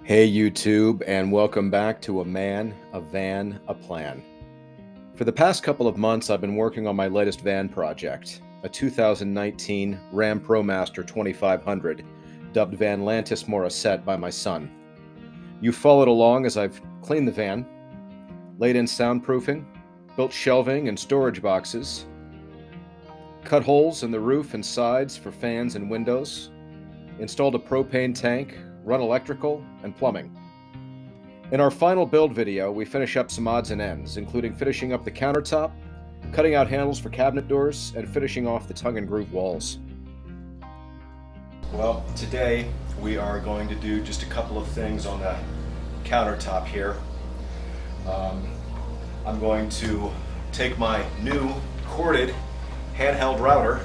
Hey YouTube, and welcome back to A Man, a Van, a Plan. For the past couple of months, I've been working on my latest van project, a 2019 Ram ProMaster 2500, dubbed Vanlantis Morissette by my son. You followed along as I've cleaned the van, laid in soundproofing, built shelving and storage boxes, cut holes in the roof and sides for fans and windows, installed a propane tank, run electrical and plumbing. In our final build video, we finish up some odds and ends, including finishing up the countertop, cutting out handles for cabinet doors, and finishing off the tongue and groove walls. Well, today we are going to do just a couple of things on the countertop here. I'm going to take my new corded handheld router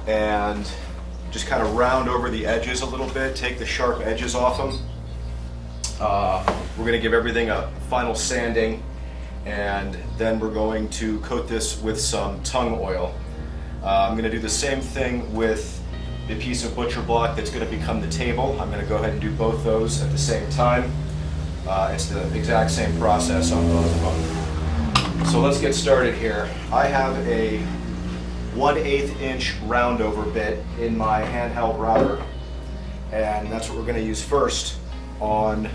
and just kind of round over the edges a little bit, take the sharp edges off them. We're going to give everything a final sanding, and then we're going to coat this with some tongue oil. I'm going to do the same thing with the piece of butcher block that's going to become the table. I'm going to go ahead and do both those at the same time. It's the exact same process on both of them. So let's get started here. I have a 1/8 inch roundover bit in my handheld router, and that's what we're going to use first on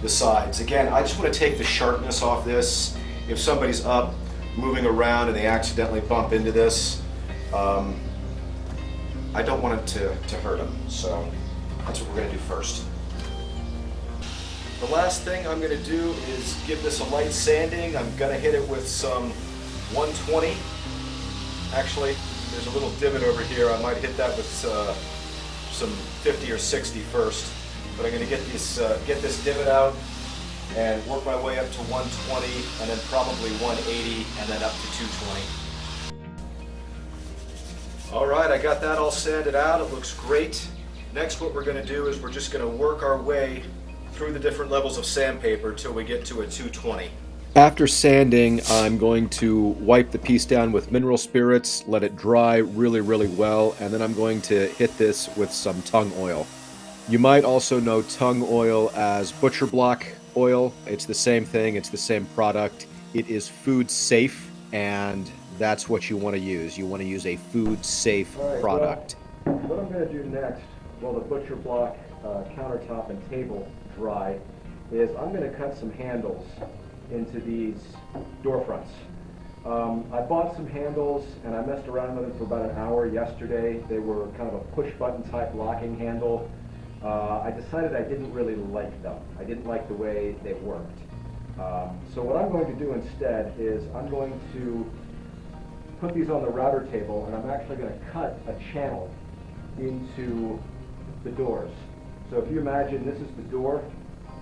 the sides. Again, I just want to take the sharpness off this. If somebody's up moving around and they accidentally bump into this, I don't want it to hurt them. So that's what we're going to do first. The last thing I'm going to do is give this a light sanding. I'm going to hit it with some 120. Actually, there's a little divot over here. I might hit that with some 50 or 60 first. But I'm going to get this divot out and work my way up to 120, and then probably 180, and then up to 220. All right, I got that all sanded out. It looks great. Next, what we're going to do is we're just going to work our way through the different levels of sandpaper till we get to a 220. After sanding, I'm going to wipe the piece down with mineral spirits, let it dry really, really well, and then I'm going to hit this with some tongue oil. You might also know tongue oil as butcher block oil. It's the same thing, it's the same product. It is food safe, and that's what you want to use. You want to use a food safe product. Well, what I'm going to do next, while the butcher block countertop and table dry, is I'm going to cut some handles into these door fronts. I bought some handles and I messed around with them for about an hour yesterday. They were kind of a push button type locking handle. I decided I didn't really like them. I didn't like the way they worked. So what I'm going to do instead is I'm going to put these on the router table, and I'm actually going to cut a channel into the doors. So if you imagine this is the door,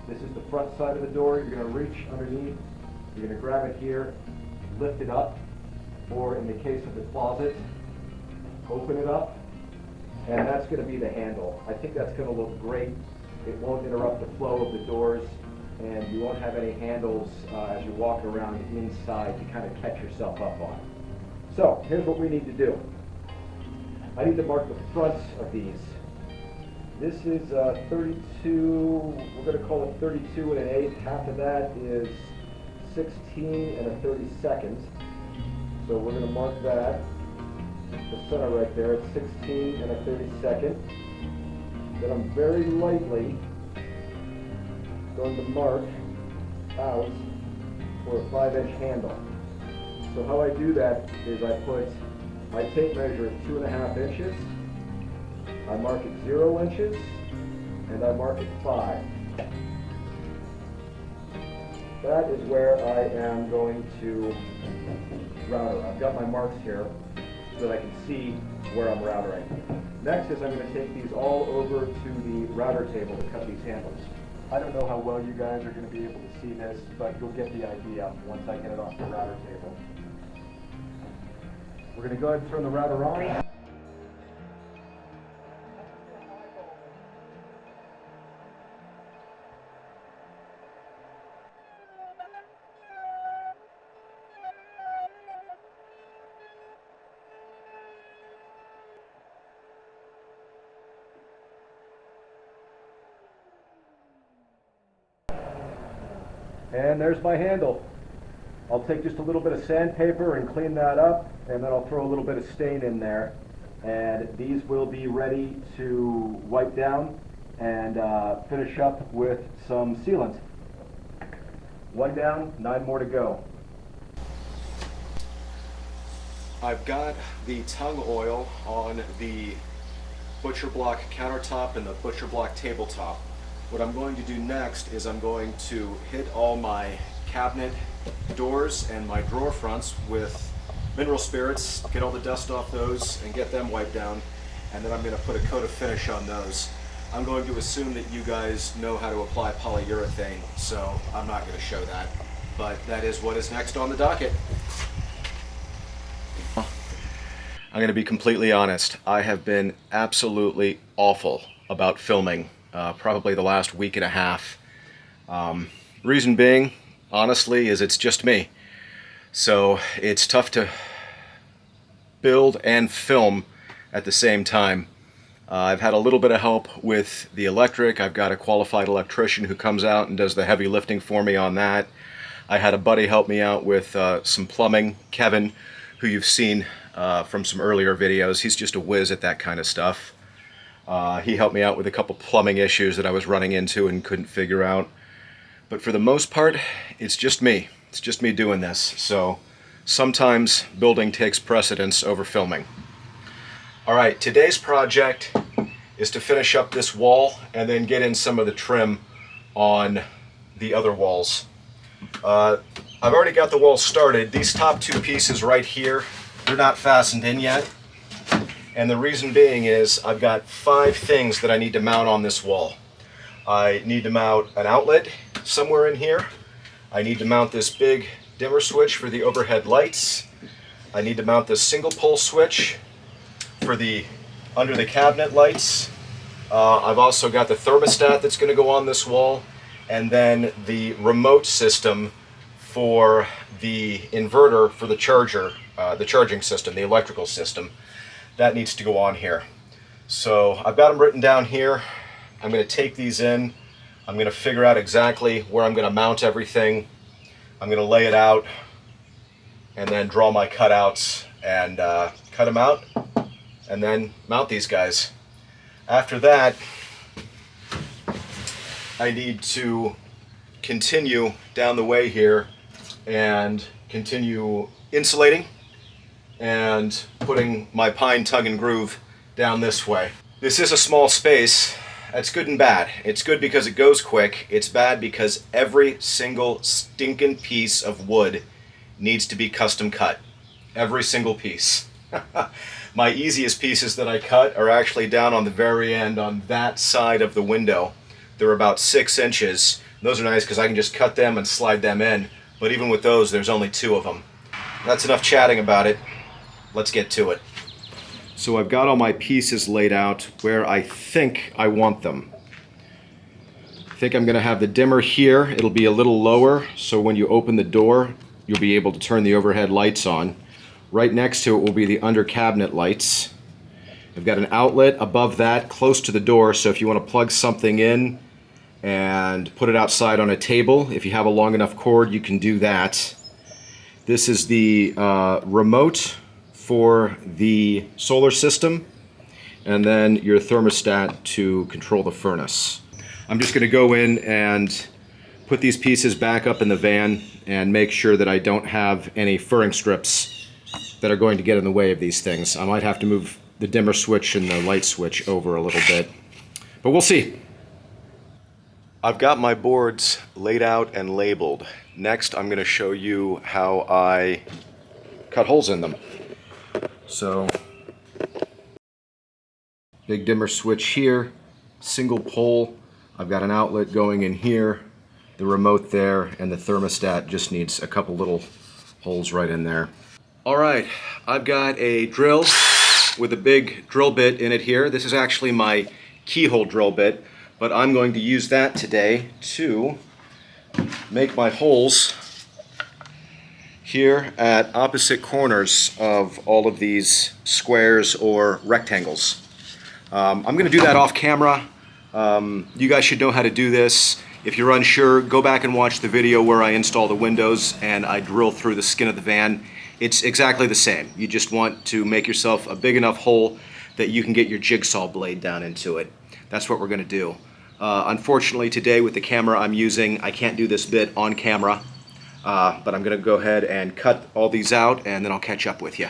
this is the front side of the door, you're going to reach underneath, you're going to grab it here, lift it up, or in the case of the closet, open it up, and that's going to be the handle. I think that's going to look great. It won't interrupt the flow of the doors, and you won't have any handles as you walk around inside to kind of catch yourself up on. So here's what we need to do. I need to mark the fronts of these. This is 32, we're going to call it 32 and an eighth. Half of that is 16 and a 32nd. So we're going to mark that. The center right there, it's 16 and a 32nd. Then I'm very lightly going to mark out for a 5-inch handle. So how I do that is I put my tape measure at 2.5 inches, I mark it 0 inches, and I mark it 5. That is where I am going to router. I've got my marks here so that I can see where I'm routering. Next is I'm going to take these all over to the router table to cut these handles. I don't know how well you guys are going to be able to see this, but you'll get the idea once I get it off the router table. We're going to go ahead and turn the router on. And there's my handle. I'll take just a little bit of sandpaper and clean that up, and then I'll throw a little bit of stain in there. And these will be ready to wipe down and finish up with some sealant. One down, 9 more to go. I've got the tung oil on the butcher block countertop and the butcher block tabletop. What I'm going to do next is I'm going to hit all my cabinet doors and my drawer fronts with mineral spirits, get all the dust off those and get them wiped down, and then I'm going to put a coat of finish on those. I'm going to assume that you guys know how to apply polyurethane, so I'm not going to show that, but that is what is next on the docket. I'm going to be completely honest. I have been absolutely awful about filming probably the last week and a half. Reason being, honestly, is it's just me. So it's tough to build and film at the same time. I've had a little bit of help with the electric. I've got a qualified electrician who comes out and does the heavy lifting for me on that. I had a buddy help me out with some plumbing, Kevin, who you've seen from some earlier videos. He's just a whiz at that kind of stuff. He helped me out with a couple plumbing issues that I was running into and couldn't figure out. But for the most part, it's just me. It's just me doing this. So sometimes building takes precedence over filming. All right, today's project is to finish up this wall and then get in some of the trim on the other walls. I've already got the wall started. These top two pieces right here, they're not fastened in yet. And the reason being is I've got 5 things that I need to mount on this wall. I need to mount an outlet somewhere in here. I need to mount this big dimmer switch for the overhead lights. I need to mount this single pole switch for the under the cabinet lights. I've also got the thermostat that's going to go on this wall, and then the remote system for the inverter for the charger, the charging system, the electrical system. That needs to go on here. So I've got them written down here. I'm going to take these in. I'm going to figure out exactly where I'm going to mount everything. I'm going to lay it out and then draw my cutouts and cut them out and then mount these guys. After that, I need to continue down the way here and continue insulating and putting my pine tongue and groove down this way. This is a small space. That's good and bad. It's good because it goes quick. It's bad because every single stinking piece of wood needs to be custom cut. Every single piece. My easiest pieces that I cut are actually down on the very end on that side of the window. They're about 6 inches. Those are nice because I can just cut them and slide them in. But even with those, there's only 2 of them. That's enough chatting about it. Let's get to it. So I've got all my pieces laid out where I think I want them. I think I'm going to have the dimmer here. It'll be a little lower, so when you open the door, you'll be able to turn the overhead lights on. Right next to it will be the under cabinet lights. I've got an outlet above that, close to the door, so if you want to plug something in and put it outside on a table, if you have a long enough cord, you can do that. This is the remote for the solar system, and then your thermostat to control the furnace. I'm just going to go in and put these pieces back up in the van and make sure that I don't have any furring strips that are going to get in the way of these things. I might have to move the dimmer switch and the light switch over a little bit, but we'll see. I've got my boards laid out and labeled. Next, I'm going to show you how I cut holes in them. So, big dimmer switch here, single pole. I've got an outlet going in here, the remote there, and the thermostat just needs a couple little holes right in there. All right, I've got a drill with a big drill bit in it here. This is actually my keyhole drill bit, but I'm going to use that today to make my holes here at opposite corners of all of these squares or rectangles. I'm going to do that off camera. You guys should know how to do this. If you're unsure, go back and watch the video where I install the windows and I drill through the skin of the van. It's exactly the same. You just want to make yourself a big enough hole that you can get your jigsaw blade down into it. That's what we're going to do. Unfortunately today with the camera I'm using, I can't do this bit on camera, but I'm going to go ahead and cut all these out and then I'll catch up with you.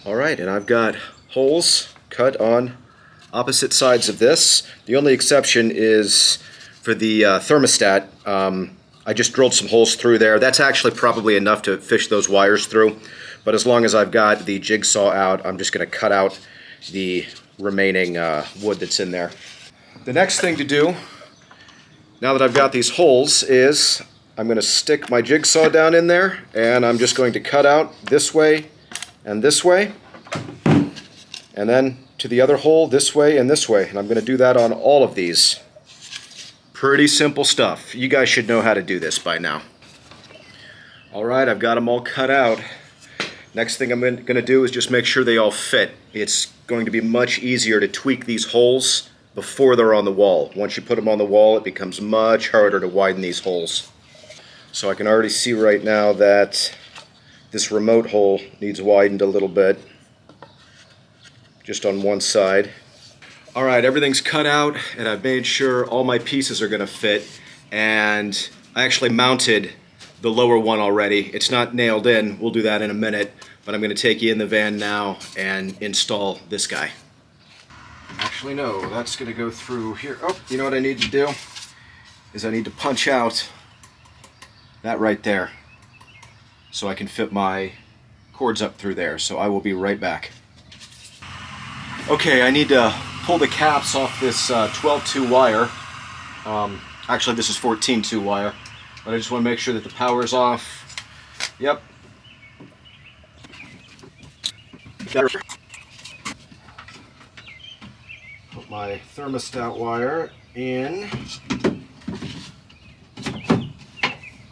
Alright, and I've got holes cut on opposite sides of this. The only exception is for the thermostat. I just drilled some holes through there. That's actually probably enough to fish those wires through. But as long as I've got the jigsaw out, I'm just going to cut out the remaining wood that's in there. The next thing to do, now that I've got these holes, is I'm going to stick my jigsaw down in there, and I'm just going to cut out this way and this way, and then to the other hole this way and this way. And I'm going to do that on all of these. Pretty simple stuff. You guys should know how to do this by now. Alright, I've got them all cut out. Next thing I'm going to do is just make sure they all fit. It's going to be much easier to tweak these holes before they're on the wall. Once you put them on the wall, it becomes much harder to widen these holes. So I can already see right now that this remote hole needs widened a little bit, just on one side. Alright, everything's cut out and I've made sure all my pieces are going to fit, and I actually mounted the lower one already. It's not nailed in, we'll do that in a minute, but I'm going to take you in the van now and install this guy. Actually no, that's going to go through here. Oh, you know what I need to do? Is I need to punch out that right there so I can fit my cords up through there, so I will be right back. Okay, I need to pull the caps off this 12-2 wire. Actually, this is 14-2 wire, but I just want to make sure that the power is off. Yep. Put my thermostat wire in.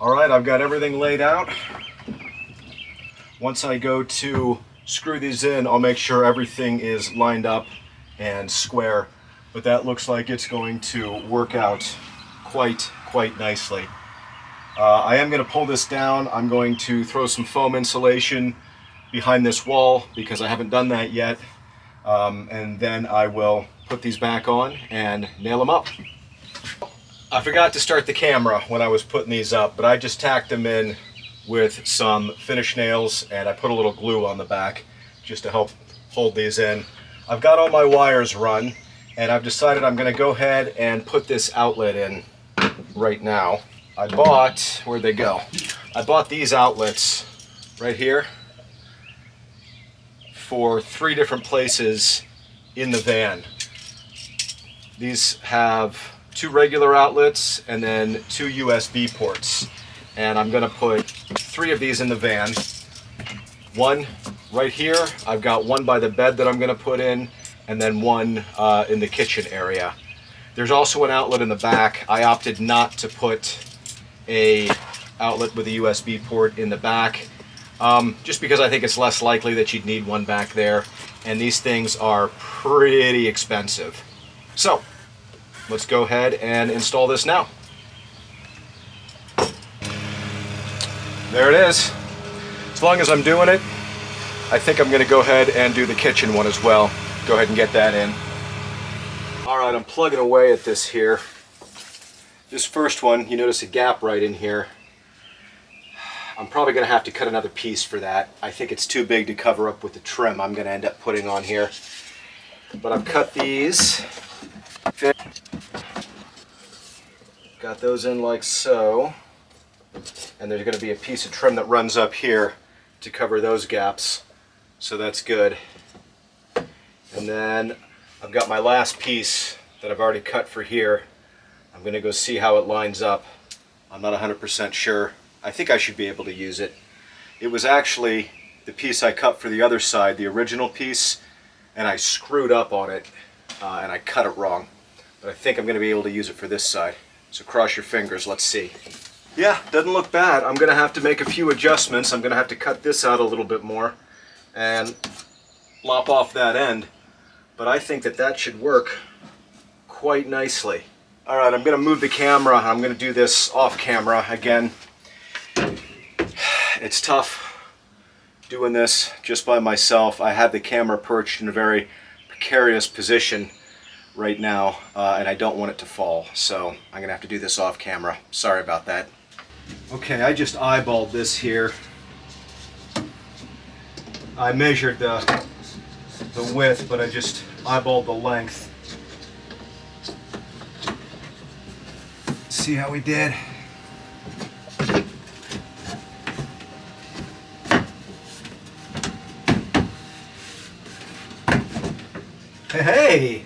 Alright, I've got everything laid out. Once I go to screw these in, I'll make sure everything is lined up and square, but that looks like it's going to work out quite nicely. I am going to pull this down. I'm going to throw some foam insulation behind this wall because I haven't done that yet, and then I will put these back on and nail them up. I forgot to start the camera when I was putting these up, but I just tacked them in with some finish nails, and I put a little glue on the back just to help hold these in. I've got all my wires run, and I've decided I'm going to go ahead and put this outlet in right now. I bought, where'd they go? I bought these outlets right here for 3 different places in the van. These have 2 regular outlets and then 2 USB ports. And I'm going to put 3 of these in the van. One right here, I've got one by the bed that I'm going to put in, and then one in the kitchen area. There's also an outlet in the back. I opted not to put a outlet with a USB port in the back, just because I think it's less likely that you'd need one back there, and these things are pretty expensive. So, let's go ahead and install this now. There it is. As long as I'm doing it, I think I'm going to go ahead and do the kitchen one as well. Go ahead and get that in. Alright, I'm plugging away at this here. This first one, you notice a gap right in here. I'm probably going to have to cut another piece for that. I think it's too big to cover up with the trim I'm going to end up putting on here. But I've cut these. Got those in like so. And there's going to be a piece of trim that runs up here to cover those gaps, so that's good. And then I've got my last piece that I've already cut for here. I'm going to go see how it lines up. I'm not 100% sure. I think I should be able to use it. It was actually the piece I cut for the other side, the original piece, and I screwed up on it and I cut it wrong. But I think I'm going to be able to use it for this side. So cross your fingers, let's see. Yeah, doesn't look bad. I'm going to have to make a few adjustments. I'm going to have to cut this out a little bit more and lop off that end. But I think that that should work quite nicely. All right, I'm gonna move the camera. I'm gonna do this off camera again. It's tough doing this just by myself. I have the camera perched in a very precarious position right now, and I don't want it to fall, so I'm gonna have to do this off camera. Sorry about that. Okay, I just eyeballed this here. I measured the width, but I just eyeballed the length. See how we did? Hey,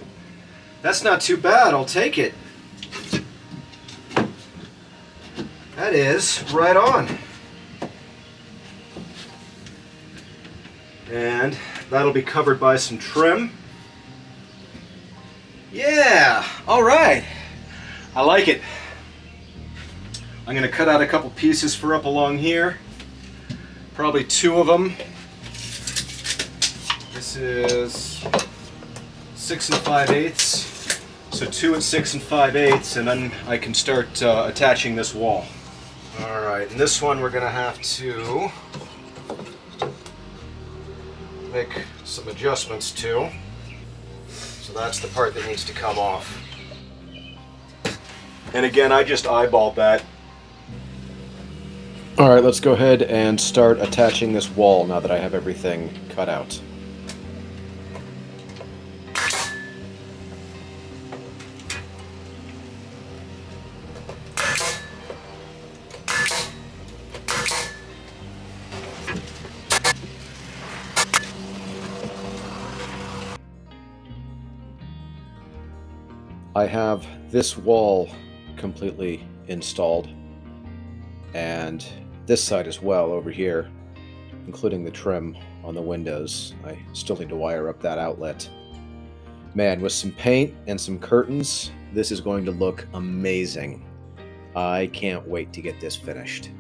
that's not too bad. I'll take it. That is right on. And that'll be covered by some trim. Yeah, all right. I like it. I'm gonna cut out a couple pieces for up along here. Probably 2 of them. This is 6 5/8. So 2 at 6 5/8, and then I can start attaching this wall. All right, and this one we're gonna have to make some adjustments to. So that's the part that needs to come off. And again, I just eyeballed that. All right, let's go ahead and start attaching this wall now that I have everything cut out. I have this wall completely installed, and this side as well over here, including the trim on the windows. I still need to wire up that outlet. Man, with some paint and some curtains, this is going to look amazing. I can't wait to get this finished.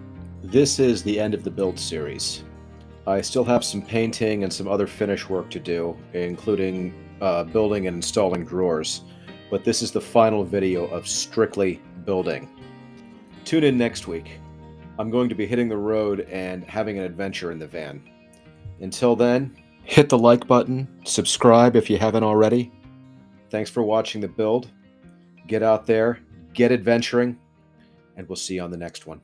This is the end of the build series. I still have some painting and some other finish work to do, including building and installing drawers, but this is the final video of strictly building. Tune in next week. I'm going to be hitting the road and having an adventure in the van. Until then, hit the like button, subscribe if you haven't already. Thanks for watching the build. Get out there, get adventuring, and we'll see you on the next one.